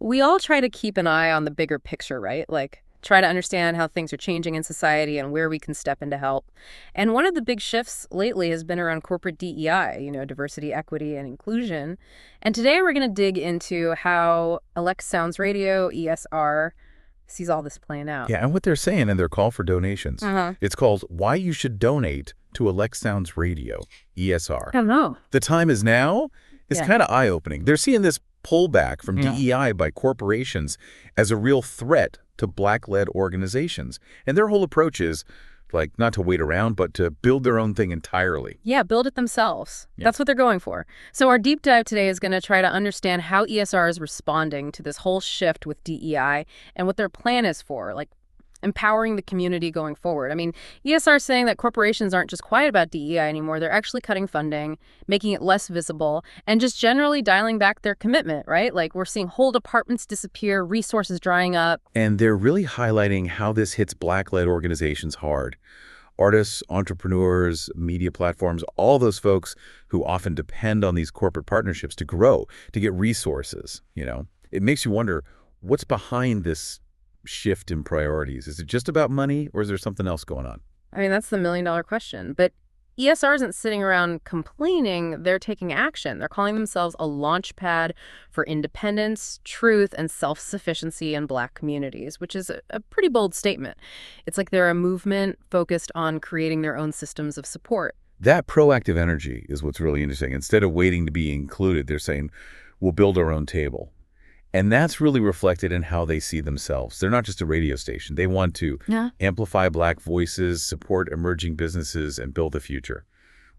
We all try to keep an eye on the bigger picture, right? Like, try to understand how things are changing in society and where we can step in to help. And one of the big shifts lately has been around corporate DEI, diversity, equity, and inclusion. And today we're going to dig into how Alex Sounds Radio, ESR, sees all this playing out. Yeah, and what they're saying in their call for donations. It's called Why You Should Donate to Alex Sounds Radio, ESR. I don't know. The time is now. It's kind of eye-opening. They're seeing this pullback from DEI by corporations as a real threat to Black-led organizations. And their whole approach is, like, not to wait around, but to build their own thing entirely. Yeah, build it themselves. That's what they're going for. So our deep dive today is going to try to understand how ESR is responding to this whole shift with DEI and what their plan is for, like empowering the community going forward. I mean, ESR is saying that corporations aren't just quiet about DEI anymore. They're actually cutting funding, making it less visible, and just generally dialing back their commitment, right? Like, we're seeing whole departments disappear, resources drying up. And they're really highlighting how this hits Black-led organizations hard. Artists, entrepreneurs, media platforms, all those folks who often depend on these corporate partnerships to grow, to get resources, It makes you wonder, what's behind this shift in priorities? Is it just about money, or is there something else going on? I mean, that's the million-dollar question. But ESR isn't sitting around complaining. They're taking action. They're calling themselves a launch pad for independence, truth, and self-sufficiency in Black communities, which is a pretty bold statement. It's like they're a movement focused on creating their own systems of support. That proactive energy is what's really interesting. Instead of waiting to be included, they're saying, we'll build our own table. And that's really reflected in how they see themselves. They're not just a radio station. They want to amplify Black voices, support emerging businesses, and build the future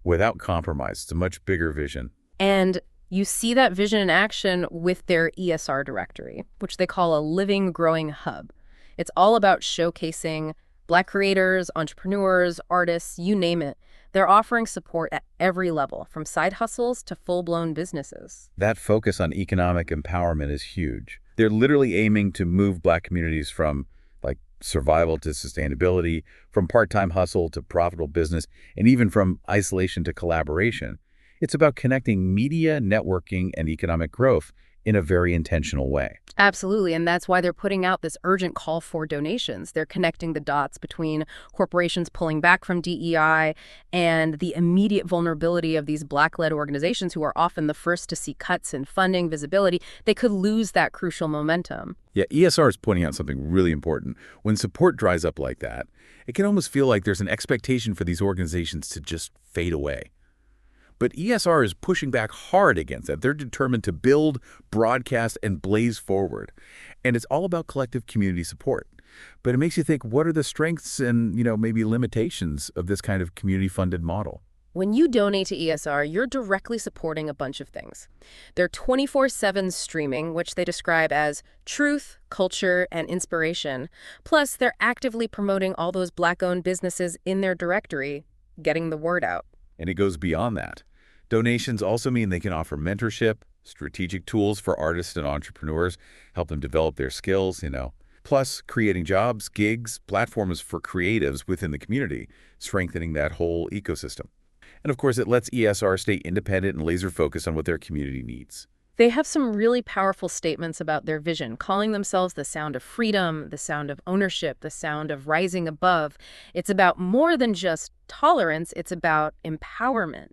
without compromise. It's a much bigger vision. And you see that vision in action with their ESR Directory, which they call a living, growing hub. It's all about showcasing Black creators, entrepreneurs, artists, you name it. They're offering support at every level, from side hustles to full-blown businesses. That focus on economic empowerment is huge. They're literally aiming to move Black communities from, like, survival to sustainability, from part-time hustle to profitable business, and even from isolation to collaboration. It's about connecting media, networking, and economic growth in a very intentional way. Absolutely, and that's why they're putting out this urgent call for donations. They're connecting the dots between corporations pulling back from DEI and the immediate vulnerability of these Black-led organizations who are often the first to see cuts in funding, visibility. They could lose that crucial momentum. Yeah, ESR is pointing out something really important. When support dries up like that, it can almost feel like there's an expectation for these organizations to just fade away. But ESR is pushing back hard against that. They're determined to build, broadcast, and blaze forward. And it's all about collective community support. But it makes you think, what are the strengths and, maybe limitations of this kind of community-funded model? When you donate to ESR, you're directly supporting a bunch of things. They're 24/7 streaming, which they describe as truth, culture, and inspiration. Plus, they're actively promoting all those Black-owned businesses in their directory, getting the word out. And it goes beyond that. Donations also mean they can offer mentorship, strategic tools for artists and entrepreneurs, help them develop their skills, plus creating jobs, gigs, platforms for creatives within the community, strengthening that whole ecosystem. And of course, it lets ESR stay independent and laser focused on what their community needs. They have some really powerful statements about their vision, calling themselves the sound of freedom, the sound of ownership, the sound of rising above. It's about more than just tolerance. It's about empowerment.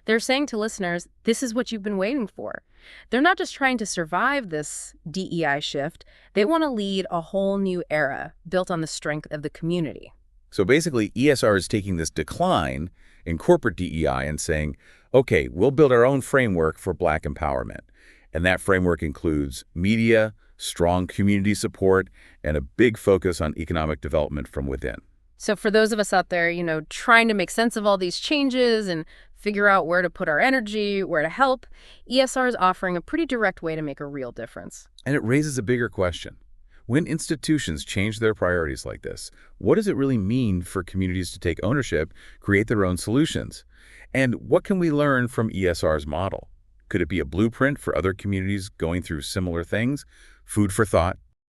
They're saying to listeners, this is what you've been waiting for. They're not just trying to survive this DEI shift. They want to lead a whole new era built on the strength of the community. So basically, ESR is taking this decline in corporate DEI and saying, okay, we'll build our own framework for Black empowerment. And that framework includes media, strong community support, and a big focus on economic development from within. So for those of us out there, trying to make sense of all these changes and figure out where to put our energy, where to help, ESR is offering a pretty direct way to make a real difference. And it raises a bigger question. When institutions change their priorities like this, what does it really mean for communities to take ownership, create their own solutions? And what can we learn from ESR's model? Could it be a blueprint for other communities going through similar things? Food for thought.